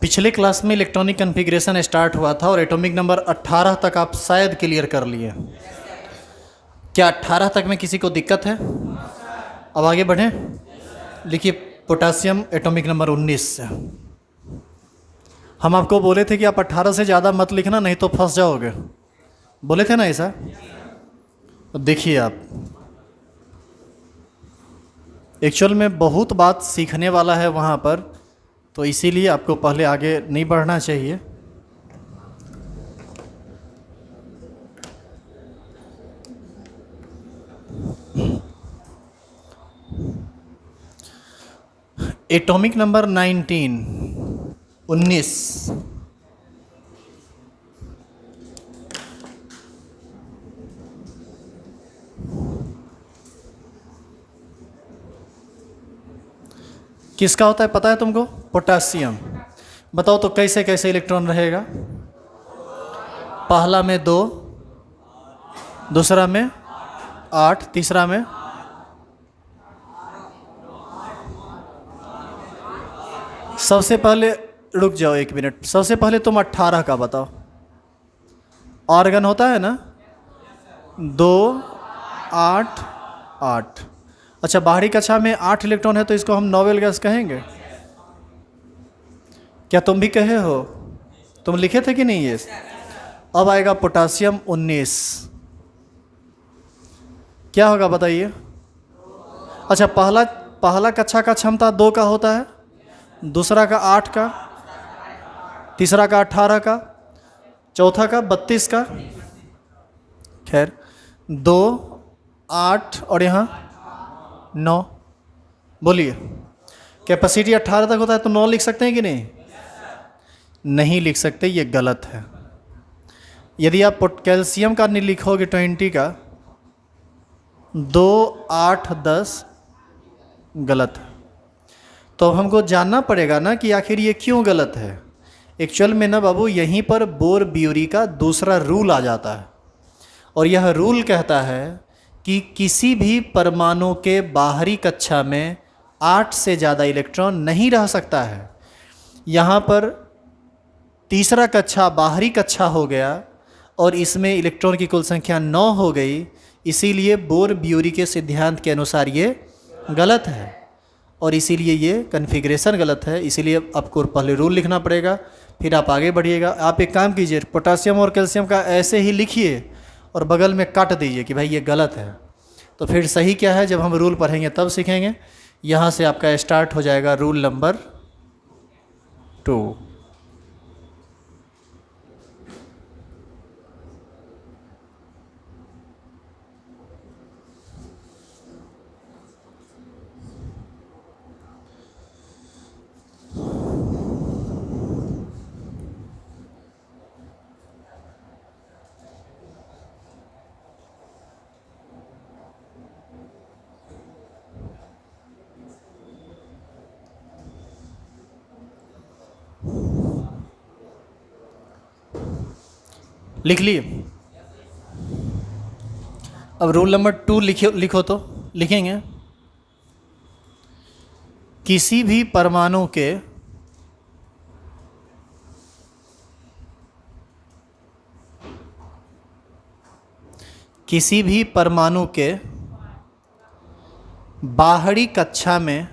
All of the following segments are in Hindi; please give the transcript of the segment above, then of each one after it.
पिछले क्लास में इलेक्ट्रॉनिक कॉन्फ़िगरेशन स्टार्ट हुआ था और एटॉमिक नंबर 18 तक आप शायद क्लियर कर लिए। क्या 18 तक में किसी को दिक्कत है? अब आगे बढ़ें। लिखिए पोटासियम एटॉमिक नंबर 19 से। हम आपको बोले थे कि आप 18 से ज़्यादा मत लिखना, नहीं तो फंस जाओगे। बोले थे ना ऐसा? तो देखिए आप, एक्चुअल में बहुत बात सीखने वाला है वहाँ पर, तो इसीलिए आपको पहले आगे नहीं बढ़ना चाहिए। एटॉमिक नंबर 19 किसका होता है पता है तुमको? पोटासियम। बताओ तो कैसे कैसे इलेक्ट्रॉन रहेगा? पहला में 2, दूसरा में 8, तीसरा में सबसे पहले रुक जाओ एक मिनट, सबसे पहले तुम 18 का बताओ। ऑर्गन होता है ना 2, 8, 8। अच्छा, बाहरी कक्षा में 8 इलेक्ट्रॉन है तो इसको हम नोबेल गैस कहेंगे? क्या तुम भी कहे हो? तुम लिखे थे कि नहीं ये? अब आएगा पोटासियम 19, क्या होगा बताइए? अच्छा, पहला कक्षा का क्षमता 2 का होता है, दूसरा का 8 का, तीसरा का 18 का, चौथा का 32 का। खैर 2, 8 और यहाँ 9। बोलिए, कैपेसिटी 18 तक होता है तो 9 लिख सकते हैं कि नहीं? नहीं लिख सकते, ये गलत है। यदि आप कैल्शियम का नहीं लिखोगे 20 का, 2, 8, 10 गलत है। तो हमको जानना पड़ेगा ना कि आखिर ये क्यों गलत है। एक्चुअल में ना बाबू, यहीं पर बोर ब्यूरी का दूसरा रूल आ जाता है, और यह रूल कहता है कि किसी भी परमाणु के बाहरी कक्षा में 8 से ज़्यादा इलेक्ट्रॉन नहीं रह सकता है। यहाँ पर तीसरा कक्षा बाहरी कक्षा हो गया और इसमें इलेक्ट्रॉन की कुल संख्या 9 हो गई, इसीलिए बोर ब्यूरी के सिद्धांत के अनुसार ये गलत है और इसीलिए ये कॉन्फ़िगरेशन गलत है। इसीलिए आपको पहले रूल लिखना पड़ेगा, फिर आप आगे बढ़िएगा। आप एक काम कीजिए, पोटासियम और कैल्शियम का ऐसे ही लिखिए और बगल में काट दीजिए कि भाई ये गलत है। तो फिर सही क्या है जब हम रूल पढ़ेंगे तब सीखेंगे। यहाँ से आपका स्टार्ट हो जाएगा रूल नंबर 2। लिख लिए? अब रूल नंबर 2 लिखो तो लिखेंगे, किसी भी परमाणु के बाहरी कक्षा में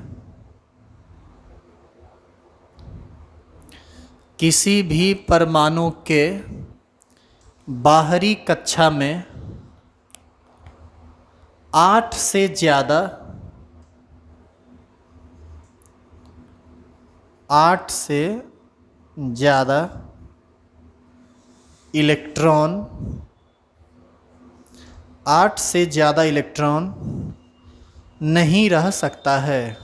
किसी भी परमाणु के बाहरी कक्षा में 8 से ज़्यादा इलेक्ट्रॉन 8 से ज़्यादा इलेक्ट्रॉन नहीं रह सकता है।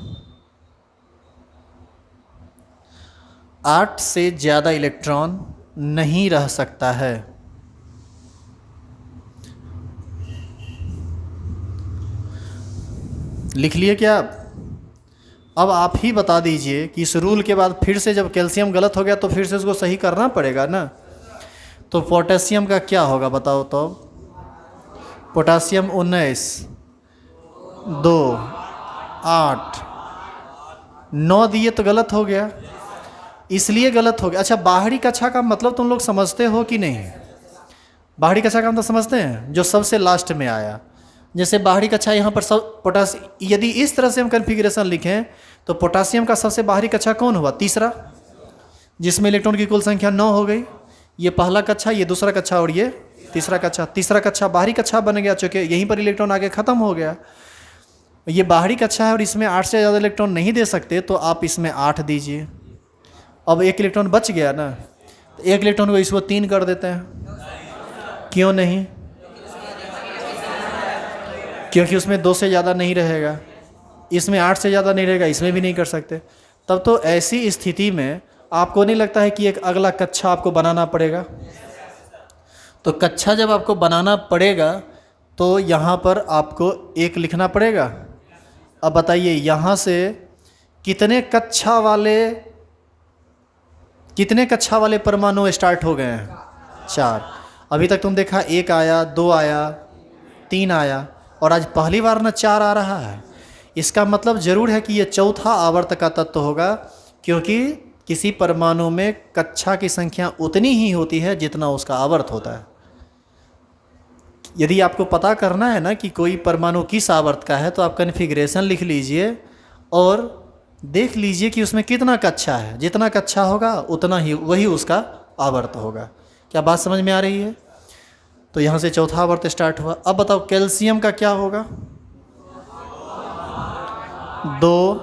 8 से ज़्यादा इलेक्ट्रॉन नहीं रह सकता है। लिख लिए क्या? अब आप ही बता दीजिए कि इस रूल के बाद फिर से जब कैल्शियम गलत हो गया तो फिर से उसको सही करना पड़ेगा ना। तो पोटेशियम का क्या होगा बताओ तो? पोटासियम 19, 2, 8, 9 दिए तो गलत हो गया। इसलिए गलत हो गया। अच्छा, बाहरी कक्षा का मतलब तुम लोग समझते हो कि नहीं? बाहरी कक्षा का मतलब समझते हैं, जो सबसे लास्ट में आया। जैसे बाहरी कक्षा यहाँ पर सब पोटासियम, यदि इस तरह से हम कन्फिग्रेशन लिखें तो पोटासियम का सबसे बाहरी कक्षा कौन हुआ? तीसरा, जिसमें इलेक्ट्रॉन की कुल संख्या 9 हो गई। ये पहला कक्षा, ये दूसरा कक्षा और ये तीसरा कक्षा। तीसरा कक्षा बाहरी कक्षा बन गया, चूँकि यहीं पर इलेक्ट्रॉन आगे ख़त्म हो गया। ये बाहरी कक्षा है और इसमें 8 से ज़्यादा इलेक्ट्रॉन नहीं दे सकते, तो आप इसमें 8 दीजिए। अब एक इलेक्ट्रॉन बच गया ना, तो एक इलेक्ट्रॉन को इसको 3 कर देते हैं। क्यों नहीं? क्योंकि उसमें 2 से ज़्यादा नहीं रहेगा, इसमें 8 से ज़्यादा नहीं रहेगा, इसमें भी नहीं कर सकते। तब तो ऐसी स्थिति में आपको नहीं लगता है कि एक अगला कक्षा आपको बनाना पड़ेगा? तो कक्षा जब आपको बनाना पड़ेगा तो यहाँ पर आपको 1 लिखना पड़ेगा। अब बताइए यहाँ से कितने कक्षा वाले परमाणु स्टार्ट हो गए हैं? 4। अभी तक तुम देखा 1 आया, 2 आया, 3 आया, और आज पहली बार ना 4 आ रहा है। इसका मतलब जरूर है कि ये चौथा आवर्त का तत्व होगा, क्योंकि किसी परमाणु में कक्षा की संख्या उतनी ही होती है जितना उसका आवर्त होता है। यदि आपको पता करना है ना कि कोई परमाणु किस आवर्त का है, तो आप कन्फिग्रेशन लिख लीजिए और देख लीजिए कि उसमें कितना कक्षा है। जितना कक्षा होगा उतना ही वही उसका आवर्त होगा। क्या बात समझ में आ रही है? तो यहाँ से चौथा आवर्त स्टार्ट हुआ। अब बताओ कैल्शियम का क्या होगा? 2,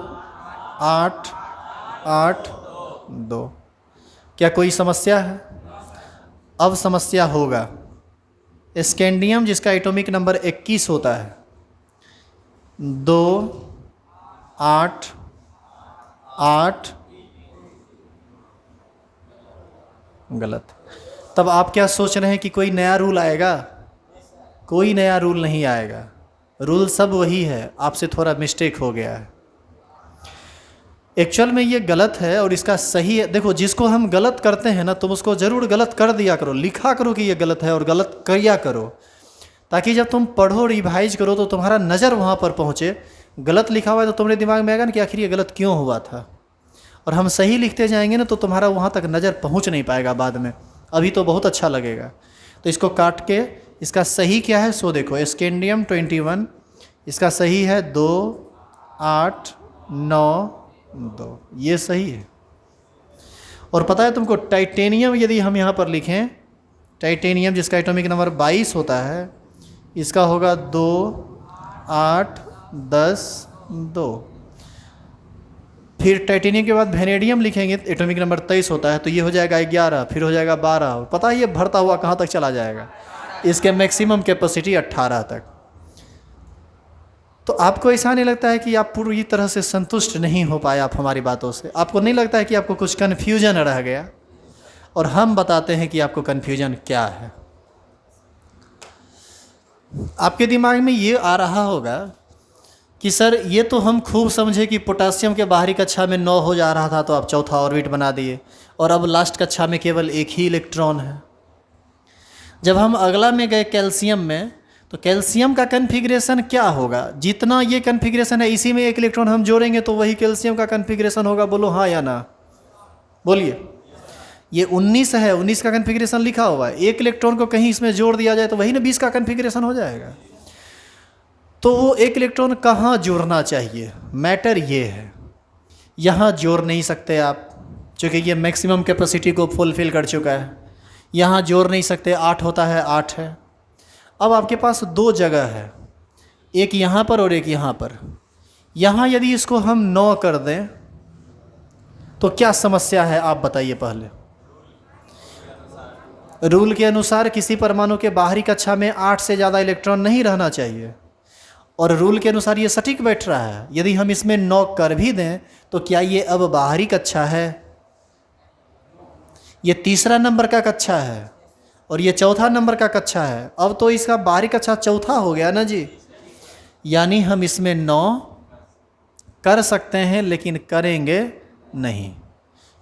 8, 8, 2। क्या कोई समस्या है? अब समस्या होगा। स्कैंडियम जिसका एटॉमिक नंबर 21 होता है, 2, 8, 8, गलत। तब आप क्या सोच रहे हैं कि कोई नया रूल आएगा? कोई नया रूल नहीं आएगा, रूल सब वही है, आपसे थोड़ा मिस्टेक हो गया है। एक्चुअल में ये गलत है और इसका सही है। देखो, जिसको हम गलत करते हैं ना, तुम उसको ज़रूर गलत कर दिया करो, लिखा करो कि ये गलत है और गलत किया करो, ताकि जब तुम पढ़ो रिवाइज करो तो तुम्हारा नज़र वहाँ पर पहुँचे। गलत लिखा हुआ है तो तुम्हारे दिमाग में आएगा ना कि आखिर ये गलत क्यों हुआ था, और हम सही लिखते जाएंगे ना तो तुम्हारा वहाँ तक नज़र पहुँच नहीं पाएगा बाद में। अभी तो बहुत अच्छा लगेगा। तो इसको काट के इसका सही क्या है सो देखो। स्कैंडियम 21, इसका सही है 2, 8, 9, 2, ये सही है। और पता है तुमको, टाइटेनियम यदि हम यहाँ पर लिखें, टाइटेनियम जिसका एटॉमिक नंबर 22 होता है, इसका होगा 2, 8, 10, 2। फिर टाइटेनियम के बाद वेनेडियम लिखेंगे, एटॉमिक नंबर 23 होता है, तो ये हो जाएगा 11, फिर हो जाएगा 12। पता है ये भरता हुआ कहाँ तक चला जाएगा? इसके मैक्सिमम कैपेसिटी 18 तक। तो आपको ऐसा नहीं लगता है कि आप पूरी तरह से संतुष्ट नहीं हो पाए आप हमारी बातों से? आपको नहीं लगता है कि आपको कुछ कन्फ्यूजन रह गया? और हम बताते हैं कि आपको कन्फ्यूजन क्या है। आपके दिमाग में ये आ रहा होगा कि सर ये तो हम खूब समझे कि पोटासियम के बाहरी कक्षा में 9 हो जा रहा था, तो आप चौथा ऑर्बिट बना दिए, और अब लास्ट कक्षा में केवल 1 ही इलेक्ट्रॉन है। जब हम अगला में गए कैल्शियम में, तो कैल्शियम का कन्फिग्रेशन क्या होगा? जितना ये कन्फिग्रेशन है, इसी में 1 इलेक्ट्रॉन हम जोड़ेंगे तो वही कैल्शियम का कन्फिग्रेशन होगा। बोलो हाँ या ना? बोलिए। ये 19 है, 19 का कन्फिग्रेशन लिखा हुआ है। 1 इलेक्ट्रॉन को कहीं इसमें जोड़ दिया जाए तो वही ना 20 का कन्फिग्रेशन हो जाएगा। तो वो 1 इलेक्ट्रॉन कहाँ जोड़ना चाहिए? मैटर ये है, यहाँ जोड़ नहीं सकते आप, चूँकि ये मैक्सिमम कैपेसिटी को फुलफिल कर चुका है। यहाँ जोड़ नहीं सकते, 8 होता है, 8 है। अब आपके पास 2 जगह है, एक यहाँ पर और एक यहाँ पर। यहाँ यदि इसको हम 9 कर दें तो क्या समस्या है आप बताइए पहले। रूल के अनुसार किसी परमाणु के बाहरी कक्षा में 8 से ज़्यादा इलेक्ट्रॉन नहीं रहना चाहिए, और रूल के अनुसार ये सटीक बैठ रहा है। यदि हम इसमें 9 कर भी दें तो क्या ये अब बाहरी कक्षा है? ये तीसरा नंबर का कक्षा है और ये चौथा नंबर का कक्षा है। अब तो इसका बाहरी कक्षा चौथा हो गया ना जी। यानी हम इसमें 9 कर सकते हैं, लेकिन करेंगे नहीं।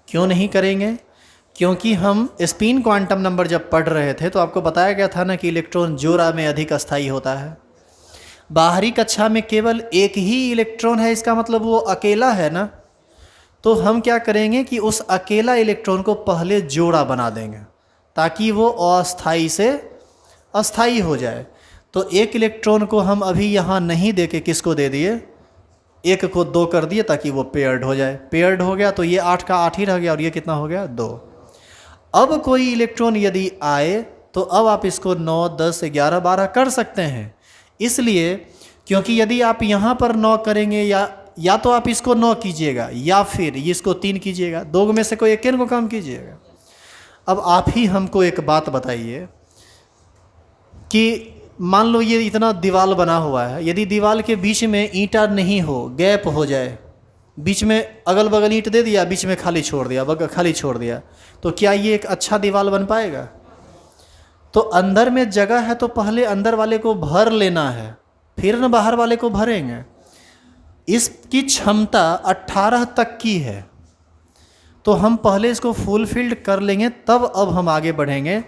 क्यों नहीं करेंगे? क्योंकि हम स्पिन क्वांटम नंबर जब पढ़ रहे थे तो आपको बताया गया था ना कि इलेक्ट्रॉन जोड़ा में अधिक अस्थायी होता है। बाहरी कक्षा में केवल 1 ही इलेक्ट्रॉन है, इसका मतलब वो अकेला है ना। तो हम क्या करेंगे कि उस अकेला इलेक्ट्रॉन को पहले जोड़ा बना देंगे ताकि वो अस्थाई से अस्थाई हो जाए। तो एक इलेक्ट्रॉन को हम अभी यहाँ नहीं दे के किसको दे दिए, एक को 2 कर दिए ताकि वो पेयर्ड हो जाए। पेयर्ड हो गया तो ये 8 का 8 ही रह गया और ये कितना हो गया 2। अब कोई इलेक्ट्रॉन यदि आए तो अब आप इसको 9, 10, 11, 12 कर सकते हैं। इसलिए क्योंकि यदि आप यहाँ पर 9 करेंगे या तो आप इसको 9 कीजिएगा या फिर इसको 3 कीजिएगा, 2 में से कोई एक को कम कीजिएगा। अब आप ही हमको एक बात बताइए कि मान लो ये इतना दीवार बना हुआ है, यदि दीवार के बीच में ईंटा नहीं हो, गैप हो जाए, बीच में अगल बगल ईंट दे दिया, बीच में खाली छोड़ दिया, खाली छोड़ दिया, तो क्या ये एक अच्छा दीवार बन पाएगा? तो अंदर में जगह है तो पहले अंदर वाले को भर लेना है, फिर न बाहर वाले को भरेंगे। इसकी क्षमता 18 तक की है, तो हम पहले इसको फुलफिल्ड कर लेंगे तब अब हम आगे बढ़ेंगे।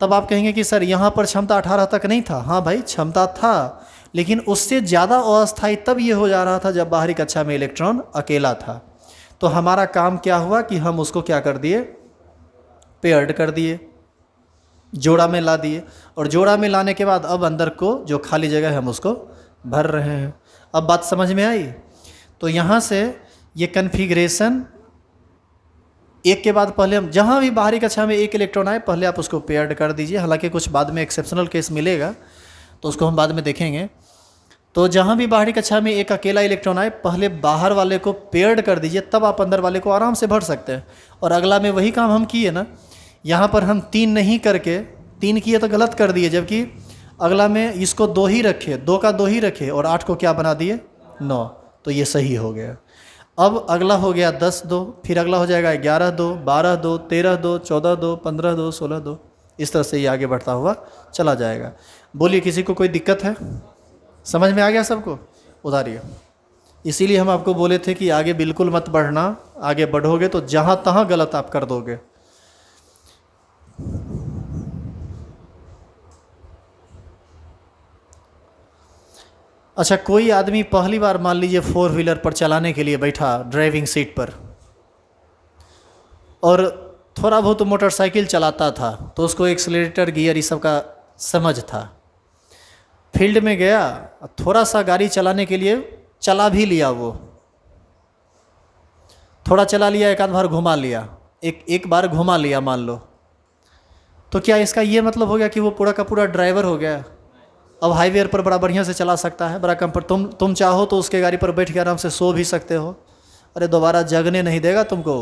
तब आप कहेंगे कि सर यहाँ पर क्षमता 18 तक नहीं था। हाँ भाई, क्षमता था, लेकिन उससे ज़्यादा अस्थायी तब ये हो जा रहा था जब बाहरी कक्षा में इलेक्ट्रॉन अकेला था। तो हमारा काम क्या हुआ कि हम उसको क्या कर दिए, पेयर्ड कर दिए, जोड़ा में ला दिए। और जोड़ा में लाने के बाद अब अंदर को जो खाली जगह है हम उसको भर रहे हैं। अब बात समझ में आई? तो यहाँ से ये कन्फिग्रेशन एक के बाद पहले हम जहाँ भी बाहरी कक्षा में एक इलेक्ट्रॉन आए पहले आप उसको पेयर्ड कर दीजिए। हालांकि कुछ बाद में एक्सेप्शनल केस मिलेगा तो उसको हम बाद में देखेंगे। तो जहाँ भी बाहरी कक्षा में एक अकेला इलेक्ट्रॉन आए पहले बाहर वाले को पेयर्ड कर दीजिए, तब आप अंदर वाले को आराम से भर सकते हैं। और अगला में वही काम हम किए ना, यहाँ पर हम 3 नहीं करके 3 किए तो गलत कर दिए, जबकि अगला में इसको 2 ही रखे, 2 का 2 ही रखे और 8 को क्या बना दिए 9, तो ये सही हो गया। अब अगला हो गया 10 2, फिर अगला हो जाएगा 11 2, 12 2, 13 2, 14 2, 15 2, 16 2। इस तरह से ये आगे बढ़ता हुआ चला जाएगा। बोलिए, किसी को कोई दिक्कत है? समझ में आ गया सबको? उतारिए। इसीलिए हम आपको बोले थे कि आगे बिल्कुल मत बढ़ना, आगे बढ़ोगे तो जहाँ तहाँ गलत आप कर दोगे। अच्छा, कोई आदमी पहली बार मान लीजिए 4 व्हीलर पर चलाने के लिए बैठा ड्राइविंग सीट पर, और थोड़ा बहुत मोटरसाइकिल चलाता था तो उसको एक्सीलरेटर गियर इस सब का समझ था। फील्ड में गया, थोड़ा सा गाड़ी चलाने के लिए चला भी लिया, वो थोड़ा चला लिया, एक आध बार घुमा लिया, एक बार घुमा लिया मान लो, तो क्या इसका ये मतलब हो गया कि वो पूरा का पूरा ड्राइवर हो गया? अब हाईवे पर बड़ा बढ़िया से चला सकता है, बड़ा कंफर्ट। तुम चाहो तो उसके गाड़ी पर बैठ के आराम से सो भी सकते हो। अरे दोबारा जगने नहीं देगा तुमको।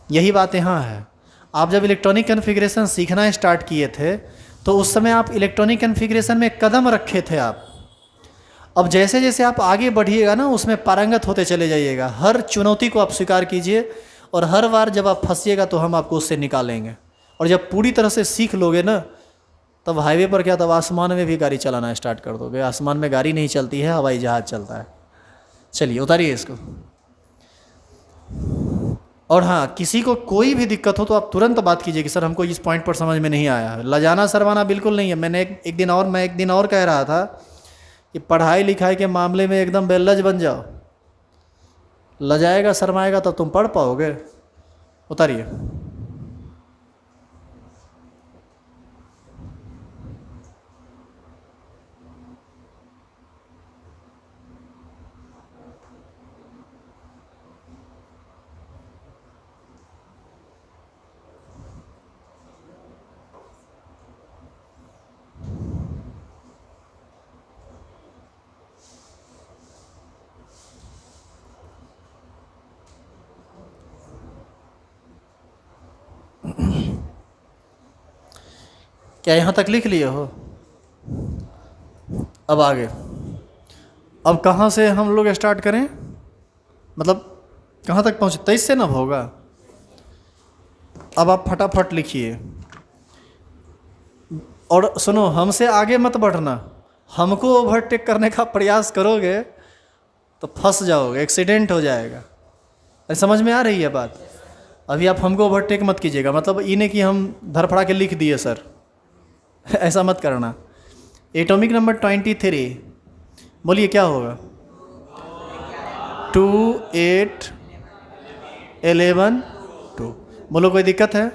यही बात यहाँ है। आप जब इलेक्ट्रॉनिक कन्फिग्रेशन सीखना स्टार्ट किए थे तो उस समय आप इलेक्ट्रॉनिक कन्फिग्रेशन में कदम रखे थे आप। अब जैसे जैसे आप आगे बढ़िएगा ना, उसमें पारंगत होते चले जाइएगा। हर चुनौती को आप स्वीकार कीजिए और हर बार जब आप फंसिएगा तो हम आपको उससे निकालेंगे। और जब पूरी तरह से सीख लोगे ना, तब हाईवे पर क्या, तब आसमान में भी गाड़ी चलाना स्टार्ट कर दोगे। आसमान में गाड़ी नहीं चलती है, हवाई जहाज़ चलता है। चलिए उतारिए इसको। और हाँ, किसी को कोई भी दिक्कत हो तो आप तुरंत बात कीजिए कि सर हमको इस पॉइंट पर समझ में नहीं आया है। लजाना शर्माना बिल्कुल नहीं है। मैं एक दिन और कह रहा था कि पढ़ाई लिखाई के मामले में एकदम बेलज बन जाओ। लजाएगा शर्माएगा तब तुम पढ़ पाओगे। उतारिए। क्या यहाँ तक लिख लिए हो? अब आगे, अब कहाँ से हम लोग स्टार्ट करें? मतलब कहाँ तक पहुँचे? 23 से ना होगा। अब आप फटाफट लिखिए और सुनो, हमसे आगे मत बढ़ना। हमको ओवरटेक करने का प्रयास करोगे तो फंस जाओगे, एक्सीडेंट हो जाएगा। अरे समझ में आ रही है बात? अभी आप हमको ओवरटेक मत कीजिएगा, मतलब इन्हें कि हम धरफड़ा के लिख दिए सर, ऐसा मत करना। एटॉमिक नंबर 23, बोलिए क्या होगा? 2 8 11 2। बोलो कोई दिक्कत है?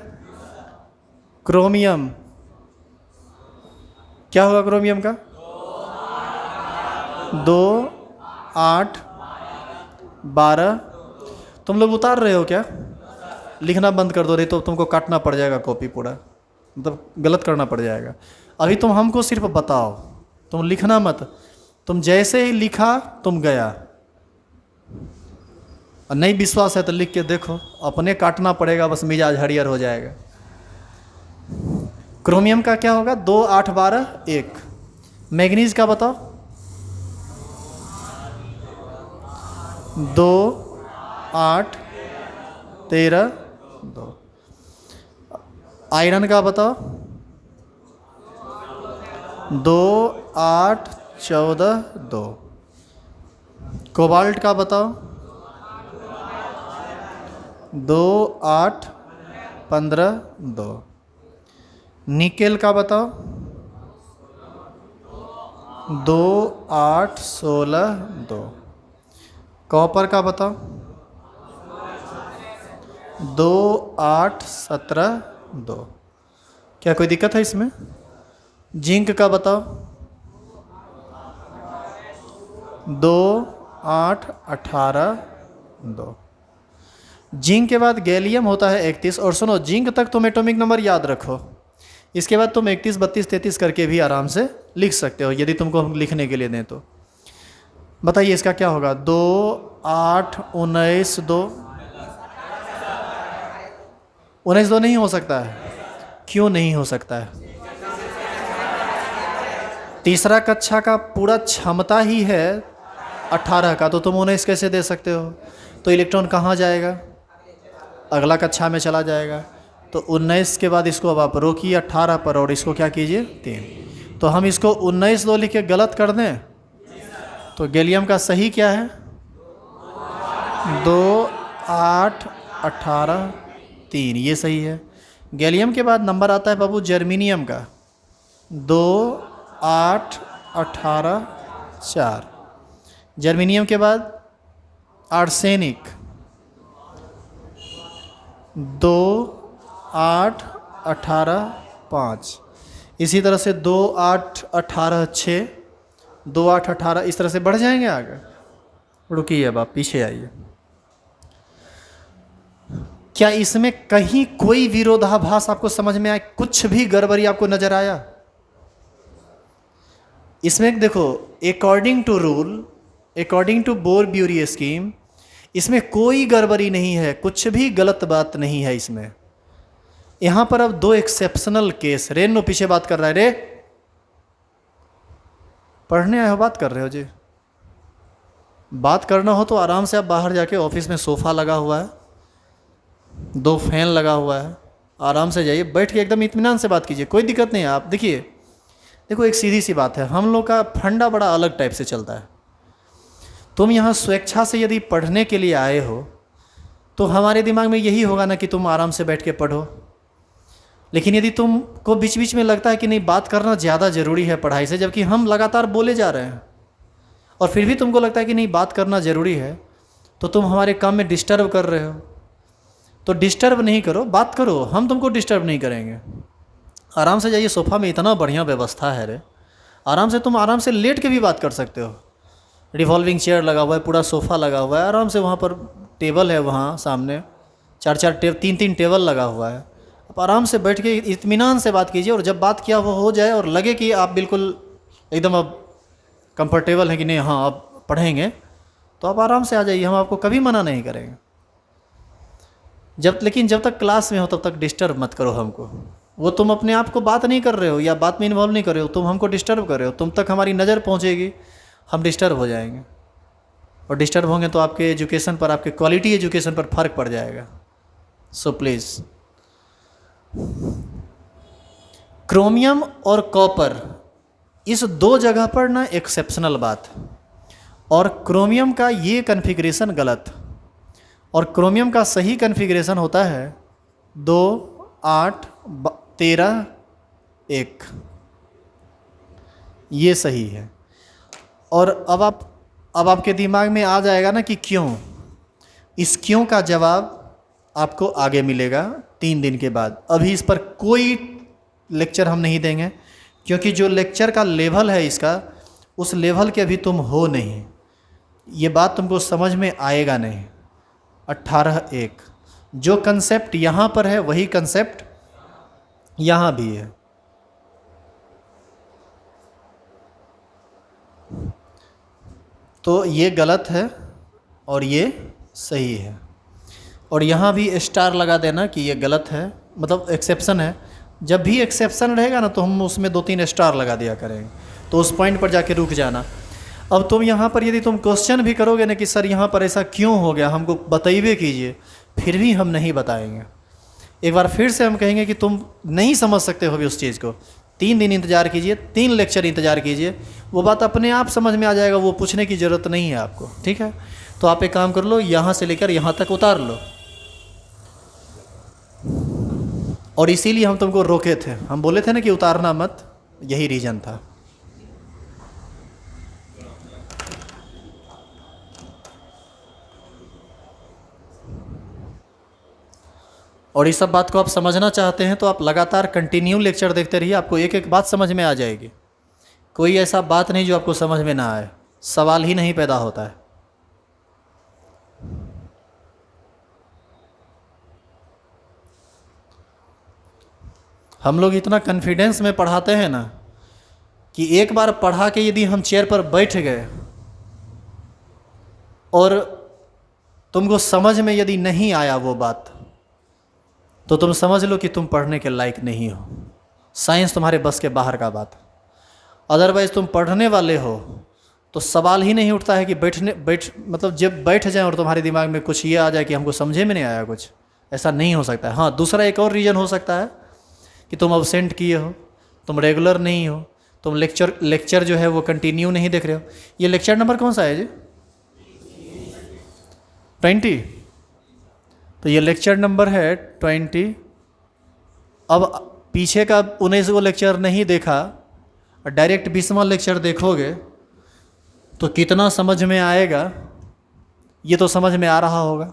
क्रोमियम क्या होगा? क्रोमियम का 2 8 12। तुम लोग उतार रहे हो क्या? लिखना बंद कर दो, नहीं तो तुमको काटना पड़ जाएगा कॉपी पूरा, मतलब गलत करना पड़ जाएगा। अभी तुम हमको सिर्फ बताओ, तुम लिखना मत। तुम जैसे ही लिखा तुम गया। और नहीं विश्वास है तो लिख के देखो, अपने काटना पड़ेगा, बस मिजाज हरियर हो जाएगा। क्रोमियम का क्या होगा? 2 8 12 1। मैग्नीज का बताओ? 2 8 13 2। आयरन का बताओ? 2 8 14 2। कोबाल्ट का बताओ? 2 8 15 2। निकेल का बताओ? 2 8 16 2। कॉपर का बताओ? 2 8 17 2। क्या कोई दिक्कत है इसमें? जिंक का बताओ? 2 8 18 2। जिंक के बाद गैलियम होता है 31। और सुनो, जिंक तक तुम एटॉमिक नंबर याद रखो, इसके बाद तुम 31 32 33 करके भी आराम से लिख सकते हो, यदि तुमको हम लिखने के लिए दें तो। बताइए इसका क्या होगा? 2 8 19 2। 19 2 नहीं हो सकता है। क्यों नहीं हो सकता है? तीसरा कक्षा का पूरा क्षमता ही है 18 का, तो तुम 19 कैसे दे सकते हो? तो इलेक्ट्रॉन कहाँ जाएगा? अगला कक्षा में चला जाएगा। तो 19 के बाद इसको अब आप रोकिए 18 पर, और इसको क्या कीजिए 3। तो हम इसको 19 2 लिख के गलत कर दें तो गैलियम का सही क्या है? 2 8 18 3, ये सही है। गैलियम के बाद नंबर आता है बाबू जर्मीनियम का, 2 8 18 4। जर्मीनियम के बाद आर्सेनिक, 2 8 18 5। इसी तरह से 2 8 18 6, 2 8 18, इस तरह से बढ़ जाएंगे आगे। रुकिए अब आप पीछे आइए। क्या इसमें कहीं कोई विरोधाभास आपको समझ में आया? कुछ भी गड़बड़ी आपको नजर आया? इसमें देखो, according to rule, according to बोर-ब्यूरी स्कीम, इसमें कोई गड़बड़ी नहीं है, कुछ भी गलत बात नहीं है इसमें। यहां पर अब 2 एक्सेप्शनल केस। रेनो पीछे बात कर रहा है। रे पढ़ने आए हो, बात कर रहे हो जी? बात करना हो तो आराम से आप बाहर जाके, ऑफिस में सोफ़ा लगा हुआ है, 2 फैन लगा हुआ है, आराम से जाइए, बैठ के एकदम इत्मीनान से बात कीजिए, कोई दिक्कत नहीं है। आप देखिए, देखो एक सीधी सी बात है, हम लोग का फंडा बड़ा अलग टाइप से चलता है। तुम यहाँ स्वेच्छा से यदि पढ़ने के लिए आए हो तो हमारे दिमाग में यही होगा ना कि तुम आराम से बैठ के पढ़ो। लेकिन यदि तुमको बीच बीच में लगता है कि नहीं, बात करना ज़्यादा ज़रूरी है पढ़ाई से, जबकि हम लगातार बोले जा रहे हैं, और फिर भी तुमको लगता है कि नहीं बात करना ज़रूरी है, तो तुम हमारे काम में डिस्टर्ब कर रहे हो। तो डिस्टर्ब नहीं करो, बात करो, हम तुमको डिस्टर्ब नहीं करेंगे। आराम से जाइए, सोफ़ा में इतना बढ़िया व्यवस्था है रे, आराम से तुम आराम से लेट के भी बात कर सकते हो। रिवॉल्विंग चेयर लगा हुआ है, पूरा सोफ़ा लगा हुआ है, आराम से वहाँ पर टेबल है, वहाँ सामने 3 टेबल लगा हुआ है। आप आराम से बैठ के इत्मीनान से बात कीजिए, और जब बात किया वो हो जाए और लगे कि आप बिल्कुल एकदम अब कंफर्टेबल हैं कि नहीं, हाँ आप पढ़ेंगे, तो आप आराम से आ जाइए, हम आपको कभी मना नहीं करेंगे। लेकिन जब तक क्लास में हो तब तक डिस्टर्ब मत करो हमको। वो तुम अपने आप को बात नहीं कर रहे हो या बात में इन्वॉल्व नहीं कर रहे हो, तुम हमको डिस्टर्ब कर रहे हो, तुम तक हमारी नज़र पहुँचेगी, हम डिस्टर्ब हो जाएंगे, और डिस्टर्ब होंगे तो आपके एजुकेशन पर, आपके क्वालिटी एजुकेशन पर फ़र्क पड़ जाएगा। सो प्लीज़, क्रोमियम और कॉपर, इस 2 जगह पर ना एक्सेप्शनल बात, और क्रोमियम का ये कन्फिग्रेशन गलत, और क्रोमियम का सही कन्फिग्रेशन होता है 2 8 13 1, ये सही है। और अब आपके दिमाग में आ जाएगा ना कि क्यों। इस क्यों का जवाब आपको आगे मिलेगा 3 दिन के बाद। अभी इस पर कोई लेक्चर हम नहीं देंगे, क्योंकि जो लेक्चर का लेवल है इसका, उस लेवल के अभी तुम हो नहीं, ये बात तुमको समझ में आएगा नहीं। 18(1) जो कंसेप्ट यहाँ पर है वही कंसेप्ट यहाँ भी है। तो ये गलत है और ये सही है, और यहाँ भी स्टार लगा देना कि ये गलत है, मतलब एक्सेप्शन है। जब भी एक्सेप्शन रहेगा ना तो हम उसमें 2-3 स्टार लगा दिया करेंगे, तो उस पॉइंट पर जाके रुक जाना। अब तुम यहाँ पर यदि तुम क्वेश्चन भी करोगे ना कि सर यहाँ पर ऐसा क्यों हो गया, हमको बताइए कीजिए, फिर भी हम नहीं बताएंगे। एक बार फिर से हम कहेंगे कि तुम नहीं समझ सकते हो भी उस चीज़ को, 3 दिन इंतज़ार कीजिए, 3 लेक्चर इंतज़ार कीजिए, वो बात अपने आप समझ में आ जाएगा, वो पूछने की ज़रूरत नहीं है आपको। ठीक है, तो आप एक काम कर लो, यहाँ से लेकर यहाँ तक उतार लो। और इसीलिए हम तुमको रोके थे, हम बोले थे ना कि उतारना मत, यही रीज़न था। और इस सब बात को आप समझना चाहते हैं तो आप लगातार कंटिन्यू लेक्चर देखते रहिए, आपको एक एक बात समझ में आ जाएगी। कोई ऐसा बात नहीं जो आपको समझ में ना आए, सवाल ही नहीं पैदा होता है। हम लोग इतना कॉन्फिडेंस में पढ़ाते हैं ना कि एक बार पढ़ा के यदि हम चेयर पर बैठ गए और तुमको समझ में यदि नहीं आया वो बात, तो तुम समझ लो कि तुम पढ़ने के लायक नहीं हो। साइंस तुम्हारे बस के बाहर का बात। अदरवाइज़ तुम पढ़ने वाले हो तो सवाल ही नहीं उठता है कि मतलब जब बैठ जाए और तुम्हारे दिमाग में कुछ ये आ जाए कि हमको समझे में नहीं आया कुछ, ऐसा नहीं हो सकता है। हाँ, दूसरा एक और रीज़न हो सकता है कि तुम अब्सेंट किए हो, तुम रेगुलर नहीं हो, तुम लेक्चर जो है वो कंटिन्यू नहीं देख रहे हो। ये लेक्चर नंबर कौन सा है जी? 20। तो ये लेक्चर नंबर है 20। अब पीछे का 19 लेक्चर नहीं देखा और डायरेक्ट 20वां लेक्चर देखोगे तो कितना समझ में आएगा, ये तो समझ में आ रहा होगा।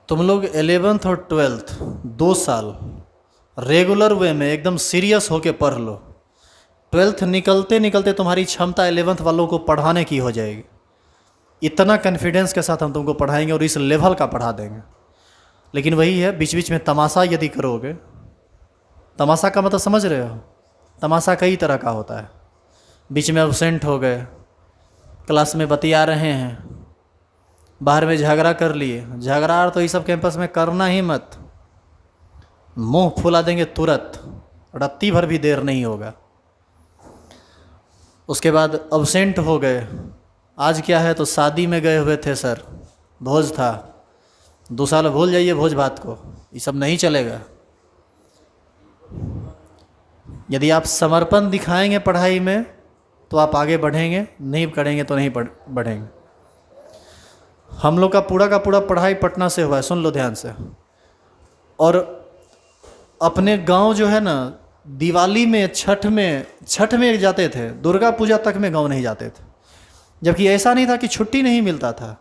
तुम लोग 11th और 12th 2 साल रेगुलर वे में एकदम सीरियस होके पढ़ लो। 12th निकलते निकलते तुम्हारी क्षमता 11th वालों को पढ़ाने की हो जाएगी। इतना कॉन्फिडेंस के साथ हम तुमको पढ़ाएंगे और इस लेवल का पढ़ा देंगे। लेकिन वही है, बीच बीच में तमाशा यदि करोगे, तमाशा का मतलब समझ रहे हो? तमाशा कई तरह का होता है। बीच में एब्सेंट हो गए, क्लास में बतिया रहे हैं, बाहर में झगड़ा कर लिए। झगड़ा तो ये सब कैंपस में करना ही मत, मुंह फुला देंगे तुरंत, रत्ती भर भी देर नहीं होगा। उसके बाद अब्सेंट हो गए, आज क्या है तो शादी में गए हुए थे सर, भोज था, 2 साल भूल जाइए भोज भात को, ये सब नहीं चलेगा। यदि आप समर्पण दिखाएंगे पढ़ाई में तो आप आगे बढ़ेंगे, नहीं करेंगे तो नहीं बढ़ेंगे। हम लोग का पूरा पढ़ाई पटना से हुआ है, सुन लो ध्यान से। और अपने गांव जो है ना, दिवाली में छठ में जाते थे, दुर्गा पूजा तक में गांव नहीं जाते थे। जबकि ऐसा नहीं था कि छुट्टी नहीं मिलता था,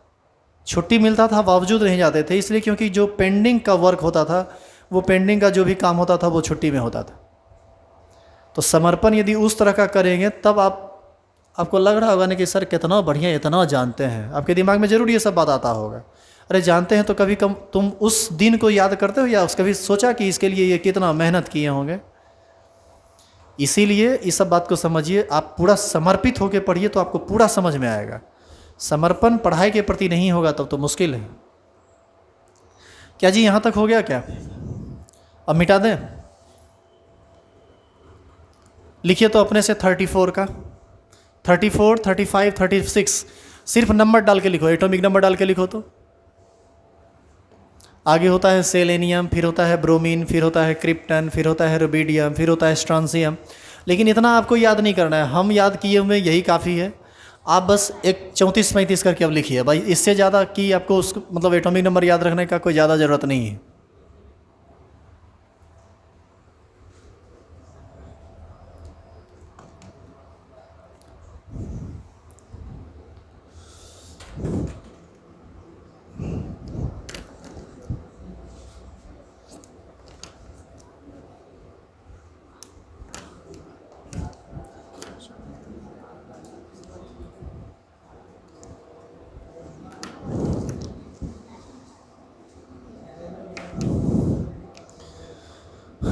छुट्टी मिलता था बावजूद नहीं जाते थे, इसलिए क्योंकि जो पेंडिंग का वर्क होता था, वो पेंडिंग का जो भी काम होता था वो छुट्टी में होता था। तो समर्पण यदि उस तरह का करेंगे तब आपको लग रहा होगा ना कि सर कितना बढ़िया, इतना जानते हैं। आपके दिमाग में ज़रूर ये सब बात आता होगा। अरे जानते हैं तो कभी कम तुम उस दिन को याद करते हो या कभी सोचा कि इसके लिए ये कितना मेहनत किए होंगे? इसीलिए इस सब बात को समझिए, आप पूरा समर्पित होकर पढ़िए तो आपको पूरा समझ में आएगा। समर्पण पढ़ाई के प्रति नहीं होगा तब तो मुश्किल है। क्या जी यहाँ तक हो गया क्या? अब मिटा दें? लिखिए तो अपने से 34 का, 34, 35, 36 सिर्फ नंबर डाल के लिखो, एटॉमिक नंबर डाल के लिखो तो आगे होता है सेलेनियम, फिर होता है ब्रोमीन, फिर होता है क्रिप्टन, फिर होता है रुबिडियम, फिर होता है स्ट्रांसियम। लेकिन इतना आपको याद नहीं करना है, हम याद किए हुए यही काफ़ी है। आप बस एक 34-35 करके अब लिखिए भाई, इससे ज़्यादा कि आपको उस मतलब एटॉमिक नंबर याद रखने का कोई ज़्यादा ज़रूरत नहीं है।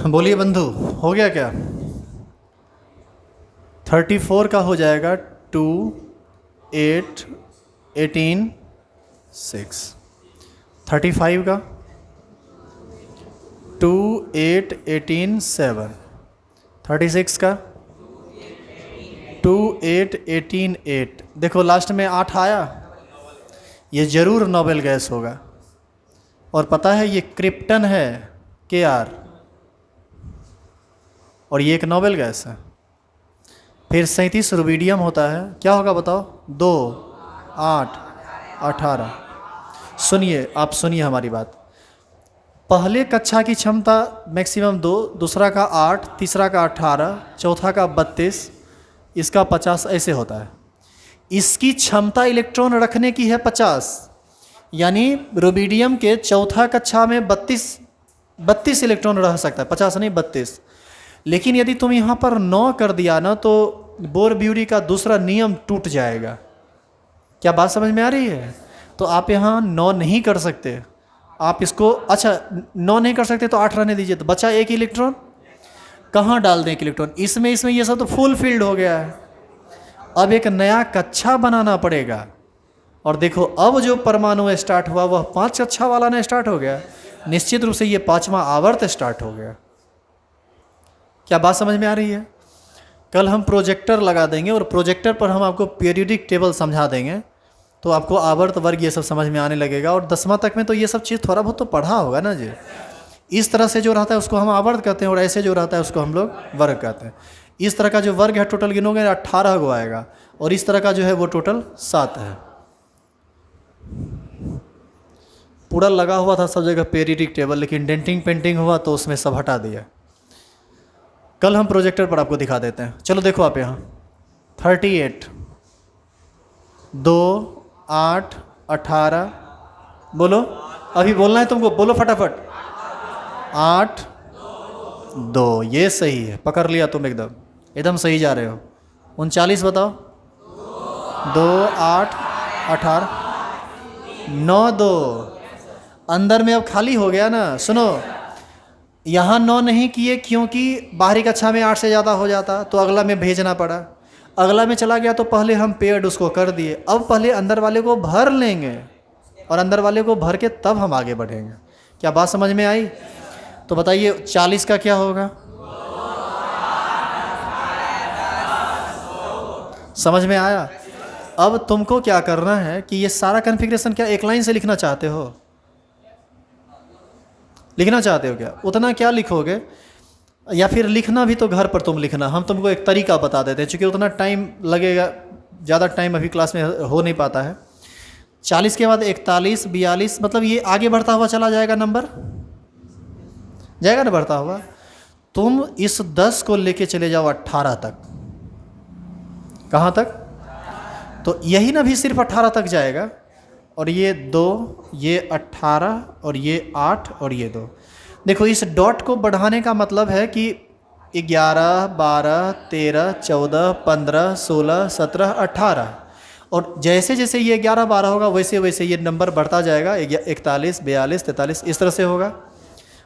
बोलिए बंधु, हो गया क्या? 34 का हो जाएगा 2, 8, 18, 6। 35 का 2, 8, 18, 7। 36 का 2, 8, 18, 8। देखो लास्ट में 8 आया, ये जरूर नोबेल गैस होगा। और पता है ये क्रिप्टन है, Kr, और ये एक नोबेल गैस है। फिर 37 रुबिडियम होता है, क्या होगा बताओ? 2, 8, 18। सुनिए, आप सुनिए हमारी बात। पहले कक्षा की क्षमता मैक्सिमम 2, दूसरा का 8, तीसरा का 18, चौथा का 32, इसका 50, ऐसे होता है। इसकी क्षमता इलेक्ट्रॉन रखने की है 50, यानी रुबिडियम के चौथा कक्षा में 32 इलेक्ट्रॉन रह सकता है, 50 नहीं 32। लेकिन यदि तुम यहाँ पर 9 कर दिया ना, तो बोर-ब्यूरी का दूसरा नियम टूट जाएगा। क्या बात समझ में आ रही है? तो आप यहाँ 9 नहीं कर सकते, आप इसको, अच्छा 9 नहीं कर सकते तो 8 रहने दीजिए, तो बचा एक इलेक्ट्रॉन। कहाँ डाल दें एक इलेक्ट्रॉन? इसमें ये सब तो फुल फील्ड हो गया है। अब एक नया कक्षा बनाना पड़ेगा। और देखो अब जो परमाणु स्टार्ट हुआ वह 5 कक्षा वाला ना स्टार्ट हो गया, निश्चित रूप से ये 5वां आवर्त स्टार्ट हो गया। क्या बात समझ में आ रही है? कल हम प्रोजेक्टर लगा देंगे और प्रोजेक्टर पर हम आपको पीरियोडिक टेबल समझा देंगे, तो आपको आवर्त वर्ग ये सब समझ में आने लगेगा। और 10वां तक में तो ये सब चीज़ थोड़ा बहुत तो पढ़ा होगा ना जी। इस तरह से जो रहता है उसको हम आवर्त कहते हैं, और ऐसे जो रहता है उसको हम लोग वर्ग कहते हैं। इस तरह का जो वर्ग है टोटल गिनोगे 18 गो आएगा, और इस तरह का जो है वो टोटल 7 है। पूरा लगा हुआ था सब जगह पीरियोडिक टेबल, लेकिन डेंटिंग पेंटिंग हुआ तो उसमें सब हटा दिया। कल हम प्रोजेक्टर पर आपको दिखा देते हैं। चलो देखो आप यहाँ 38, 2, 8, 18, बोलो, अभी बोलना है तुमको, बोलो फटाफट। 8, 2, ये सही है, पकड़ लिया तुम, एकदम सही जा रहे हो। 39 बताओ। 2, 8, 18, 9, 2। अंदर में अब खाली हो गया ना। सुनो, यहाँ 9 नहीं किए क्योंकि बाहरी कक्षा में 8 से ज़्यादा हो जाता तो अगला में भेजना पड़ा। अगला में चला गया तो पहले हम पेड उसको कर दिए, अब पहले अंदर वाले को भर लेंगे, और अंदर वाले को भर के तब हम आगे बढ़ेंगे। क्या बात समझ में आई? तो बताइए 40 का क्या होगा? समझ में आया? अब तुमको क्या करना है कि ये सारा कॉन्फ़िगरेशन क्या एक लाइन से लिखना चाहते हो? लिखना चाहते हो क्या? उतना क्या लिखोगे, या फिर लिखना भी तो घर पर तुम लिखना, हम तुमको एक तरीका बता देते हैं, चूँकि उतना टाइम लगेगा, ज़्यादा टाइम अभी क्लास में हो नहीं पाता है। 40 के बाद 41, 42, मतलब ये आगे बढ़ता हुआ चला जाएगा, नंबर जाएगा ना बढ़ता हुआ। तुम इस 10 को लेके चले जाओ 18 तक। कहाँ तक? तो यही ना भी सिर्फ 18 तक जाएगा, और ये 2, ये 18, और ये 8, और ये 2। देखो इस डॉट को बढ़ाने का मतलब है कि 11, 12, 13, 14, 15, 16, 17, 18, और जैसे जैसे ये 11, 12 होगा वैसे वैसे ये नंबर बढ़ता जाएगा। 41, 42, 43, इस तरह से होगा।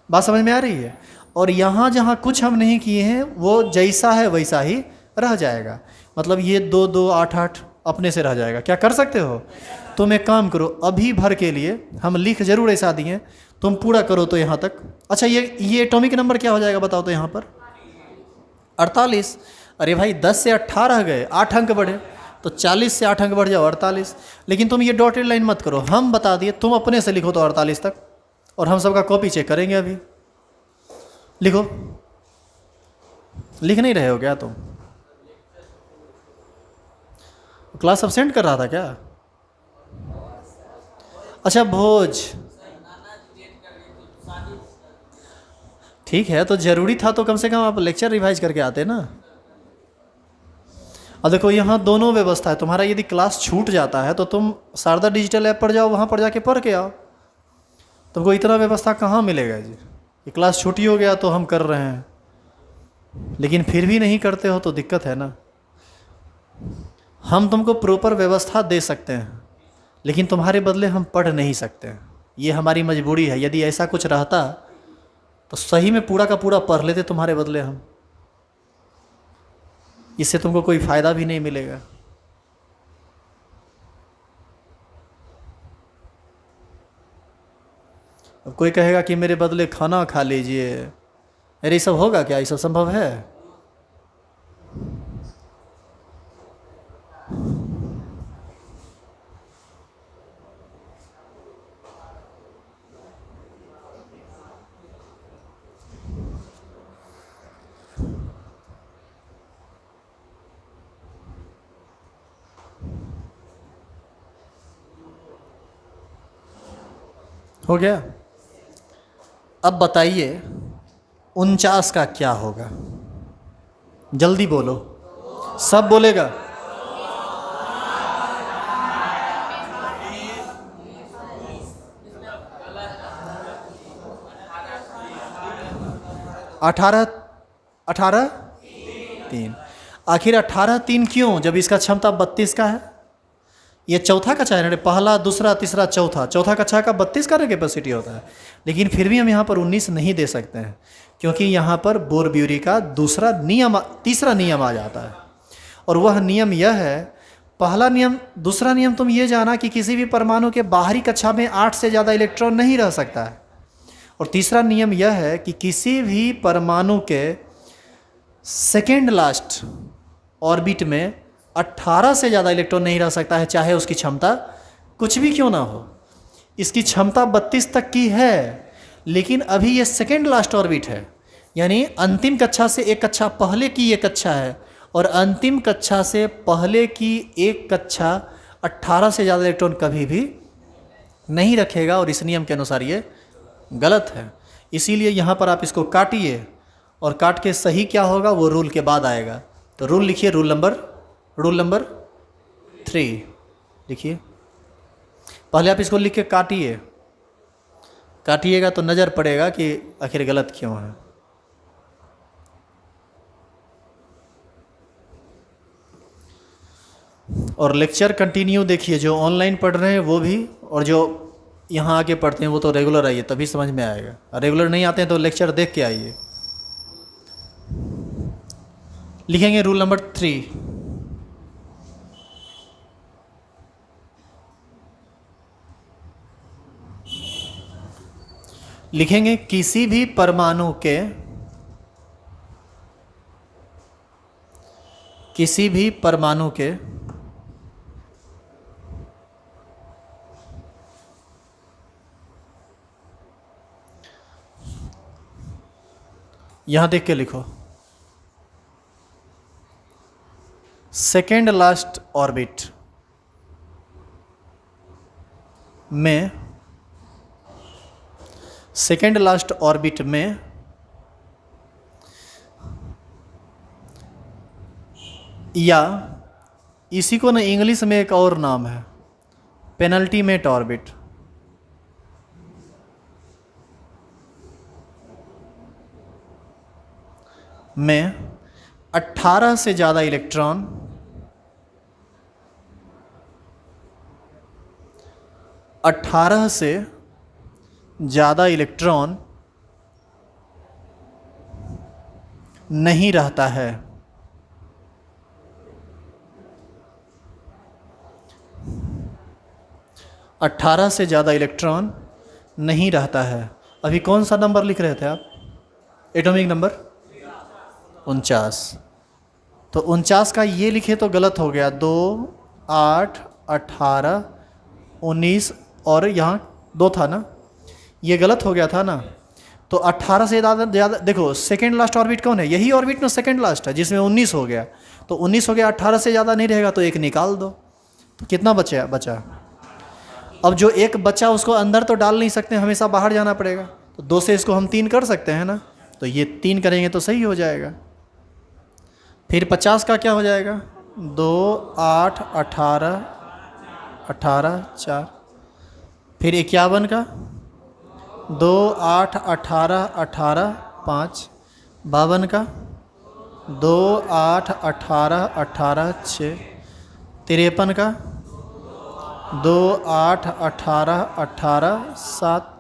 बात समझ में आ रही है? और यहाँ जहाँ कुछ हम नहीं किए हैं वो जैसा है वैसा ही रह जाएगा। मतलब ये 2, 2, 8, 8 अपने से रह जाएगा। क्या कर सकते हो? तुम एक काम करो, अभी भर के लिए हम लिख जरूर ऐसा दिए, तुम पूरा करो तो यहाँ तक। अच्छा ये एटॉमिक नंबर क्या हो जाएगा बताओ तो यहाँ पर? 48। अरे भाई 10 से 18 गए, 8 अंक बढ़े, तो 40 से 8 अंक बढ़ जाओ 48। लेकिन तुम ये डॉटेड लाइन मत करो, हम बता दिए, तुम अपने से लिखो तो 48 तक। और हम सबका कॉपी चेक करेंगे अभी। लिखो। लिख नहीं रहे हो क्या तुम? क्लास अब्सेंट कर रहा था क्या? अच्छा भोज, ठीक है, तो ज़रूरी था तो कम से कम आप लेक्चर रिवाइज करके आते ना। अब देखो यहाँ दोनों व्यवस्था है। तुम्हारा यदि क्लास छूट जाता है तो तुम शारदा डिजिटल ऐप पर जाओ, वहाँ पर जाके पढ़ के आओ। तुमको इतना व्यवस्था कहाँ मिलेगा जी कि क्लास छुट्टी हो गया तो हम कर रहे हैं, लेकिन फिर भी नहीं करते हो तो दिक्कत है ना। हम तुमको प्रॉपर व्यवस्था दे सकते हैं, लेकिन तुम्हारे बदले हम पढ़ नहीं सकते हैं। ये हमारी मजबूरी है। यदि ऐसा कुछ रहता तो सही में पूरा का पूरा पढ़ लेते तुम्हारे बदले हम। इससे तुमको कोई फ़ायदा भी नहीं मिलेगा। अब कोई कहेगा कि मेरे बदले खाना खा लीजिए, अरे ये सब होगा क्या? ये सब संभव है? हो गया? अब बताइए 49 का क्या होगा? जल्दी बोलो, सब बोलेगा। अठारह, 18 3। आखिर 18 3 क्यों, जब इसका क्षमता 32 का है? ये चौथा कक्षा है ना, पहला दूसरा तीसरा चौथा, चौथा कक्षा का 32 का कैपेसिटी होता है। लेकिन फिर भी हम यहाँ पर 19 नहीं दे सकते हैं, क्योंकि यहाँ पर बोरब्यूरी का तीसरा नियम आ जाता है। और वह नियम यह है, पहला नियम, दूसरा नियम तुम ये जाना कि किसी भी परमाणु के बाहरी कक्षा में 8 से ज़्यादा इलेक्ट्रॉन नहीं रह सकता है। और तीसरा नियम यह है कि किसी भी परमाणु के सेकेंड लास्ट ऑर्बिट में 18 से ज़्यादा इलेक्ट्रॉन नहीं रह सकता है, चाहे उसकी क्षमता कुछ भी क्यों ना हो। इसकी क्षमता 32 तक की है, लेकिन अभी ये सेकेंड लास्ट ऑर्बिट है, यानी अंतिम कक्षा से एक कक्षा पहले की ये कक्षा है, और अंतिम कक्षा से पहले की एक कक्षा 18 से ज़्यादा इलेक्ट्रॉन कभी भी नहीं रखेगा। और इस नियम के अनुसार ये गलत है। इसीलिए यहाँ पर आप इसको काटिए, और काट के सही क्या होगा वो रूल के बाद आएगा। तो रूल लिखिए, रूल नंबर 3 लिखिए। पहले आप इसको लिख के काटिएगा तो नज़र पड़ेगा कि आखिर गलत क्यों है। और लेक्चर कंटिन्यू देखिए, जो ऑनलाइन पढ़ रहे हैं वो भी, और जो यहाँ आके पढ़ते हैं वो तो रेगुलर आइए, तभी समझ में आएगा। रेगुलर नहीं आते हैं तो लेक्चर देख के आइए। लिखेंगे रूल नंबर 3। लिखेंगे किसी भी परमाणु के यहां देख के लिखो, सेकेंड लास्ट ऑर्बिट में या इसी को ना इंग्लिश में एक और नाम है, पेनल्टीमेट ऑर्बिट में 18 से ज़्यादा इलेक्ट्रॉन नहीं रहता है। अट्ठारह से ज़्यादा इलेक्ट्रॉन नहीं रहता है। अभी कौन सा नंबर लिख रहे थे आप? Atomic number 49। तो 49 का ये लिखे तो गलत हो गया। 2, 8, 18, 19 और यहाँ 2 था ना, ये गलत हो गया था ना। तो 18 से ज़्यादा देखो, सेकेंड लास्ट ऑर्बिट कौन है? यही ऑर्बिट ना सेकेंड लास्ट है, जिसमें 19 हो गया। तो 19 हो गया, 18 से ज़्यादा नहीं रहेगा तो एक निकाल दो। तो कितना बचा? अब जो एक बचा उसको अंदर तो डाल नहीं सकते, हमेशा बाहर जाना पड़ेगा। तो 2 से इसको हम 3 कर सकते हैं ना, तो ये 3 करेंगे तो सही हो जाएगा। फिर 50 का क्या हो जाएगा? 2 8 18 18 4। फिर 51 का 2 8 18 18 5। 52 का 2 8 18 18 6। 53 का 2 8 18 18 7।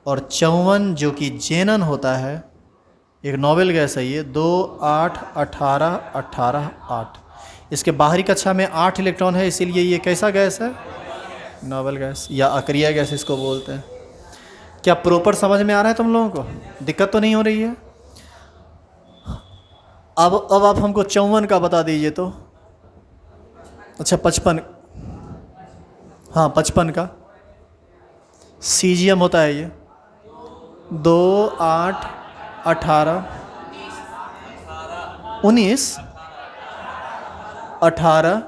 और 54 जो कि जेनन होता है, एक नोबेल गैस है ये, 2 8 18 18 8। इसके बाहरी कक्षा में 8 इलेक्ट्रॉन है, इसीलिए ये कैसा गैस है? नोबेल गैस या अक्रिय गैस इसको बोलते हैं। क्या प्रॉपर समझ में आ रहा है तुम लोगों को? दिक्कत तो नहीं हो रही है? अब आप हमको 54 का बता दीजिए तो। अच्छा 55, हाँ 55 का सीजियम होता है ये। 2 8 18 19 18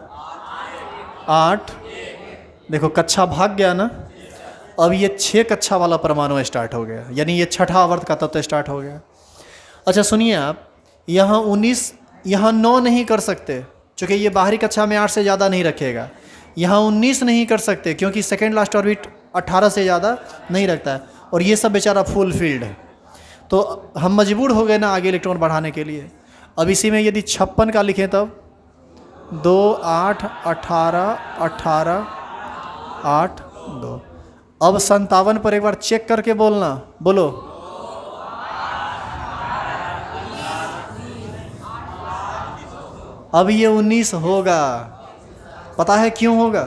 8। देखो कक्षा भाग गया ना। अब ये 6 कक्षा वाला परमाणु स्टार्ट हो गया, यानी ये छठा आवर्त का तत्व स्टार्ट हो गया। अच्छा सुनिए आप, यहाँ 19, यहाँ 9 नहीं कर सकते क्योंकि ये बाहरी कक्षा में 8 से ज़्यादा नहीं रखेगा। यहाँ 19 नहीं कर सकते क्योंकि सेकेंड लास्ट ऑर्बिट 18 से ज़्यादा नहीं रखता है, और ये सब बेचारा फुल फील्ड है। तो हम मजबूर हो गए ना आगे इलेक्ट्रॉन बढ़ाने के लिए। अब इसी में यदि 56 का लिखें तब 2 8 18 18 8 2। अब 57 पर एक बार चेक करके बोलना, बोलो। अब ये 19 होगा। पता है क्यों होगा?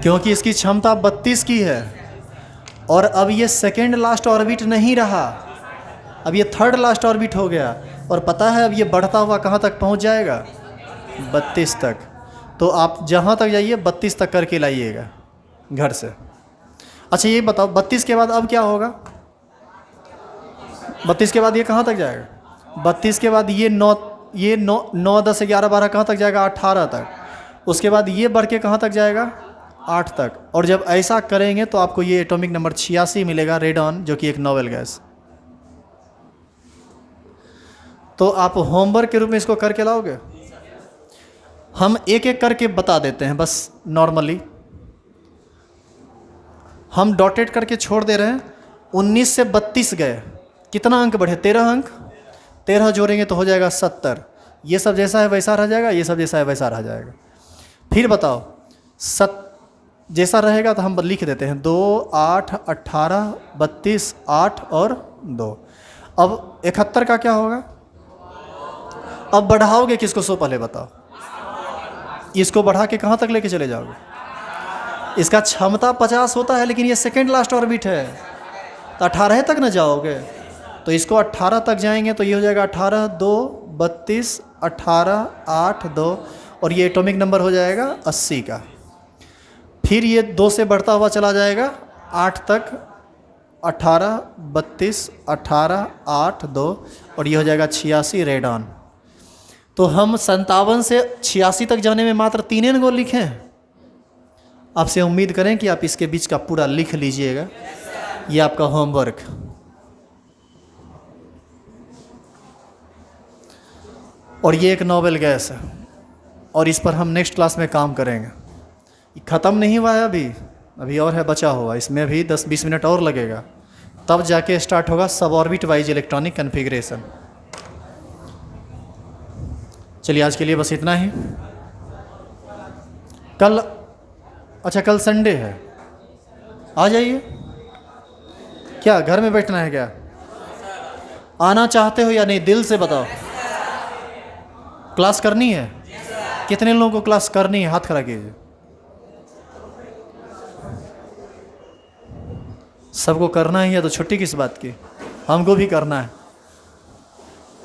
क्योंकि इसकी क्षमता 32 की है, और अब ये सेकेंड लास्ट ऑर्बिट नहीं रहा, अब ये थर्ड लास्ट ऑर्बिट हो गया। और पता है अब ये बढ़ता हुआ कहाँ तक पहुँच जाएगा? 32 तक। तो आप जहाँ तक जाइए 32 तक करके लाइएगा घर से। अच्छा ये बताओ 32 के बाद अब क्या होगा? 32 के बाद ये कहाँ तक जाएगा? 32 के बाद ये 9 9 10 11 12 कहाँ तक जाएगा? 18 तक। उसके बाद ये बढ़ के कहाँ तक जाएगा? 8 तक। और जब ऐसा करेंगे तो आपको ये एटॉमिक नंबर 86 मिलेगा, रेडॉन, जो कि एक नोबेल गैस। तो आप होमवर्क के रूप में इसको करके लाओगे? हम एक एक करके बता देते हैं बस नॉर्मली। हम डॉटेड करके छोड़ दे रहे हैं। 19 से 32 गए, कितना अंक बढ़े? 13 अंक। 13 जोड़ेंगे तो हो जाएगा 70। ये सब जैसा है वैसा रह जाएगा, ये सब जैसा है वैसा रह जाएगा। फिर बताओ जैसा रहेगा तो हम लिख देते हैं 2 8 18 32 8 और 2। अब 71 का क्या होगा? अब बढ़ाओगे किसको? सो पहले बताओ, इसको बढ़ा के कहाँ तक लेके चले जाओगे? इसका क्षमता 50 होता है, लेकिन ये सेकेंड लास्ट ऑर्बिट है, तो 18 तक न जाओगे। तो इसको 18 तक जाएंगे तो ये हो जाएगा 18 2 32 18 8 2, और ये एटॉमिक नंबर हो जाएगा 80 का। फिर ये 2 से बढ़ता हुआ चला जाएगा 8 तक, 18 32 18 8 2, और ये हो जाएगा 86 रेडॉन। तो हम 57 से 86 तक जाने में मात्र 3 गो लिखें। आपसे उम्मीद करें कि आप इसके बीच का पूरा लिख लीजिएगा। ये आपका होमवर्क। और ये एक नोबेल गैस है, और इस पर हम नेक्स्ट क्लास में काम करेंगे। ख़त्म नहीं हुआ है अभी और है बचा हुआ। इसमें भी 10-20 मिनट और लगेगा, तब जाके स्टार्ट होगा सब ऑर्बिट वाइज इलेक्ट्रॉनिक कन्फिग्रेशन। चलिए आज के लिए बस इतना ही। कल संडे है, आ जाइए। क्या घर में बैठना है क्या? आना चाहते हो या नहीं? दिल से बताओ। क्लास करनी है? कितने लोगों को क्लास करनी है? हाथ खड़ा कीजिए। सबको करना ही है तो छुट्टी किस बात की? हमको भी करना है।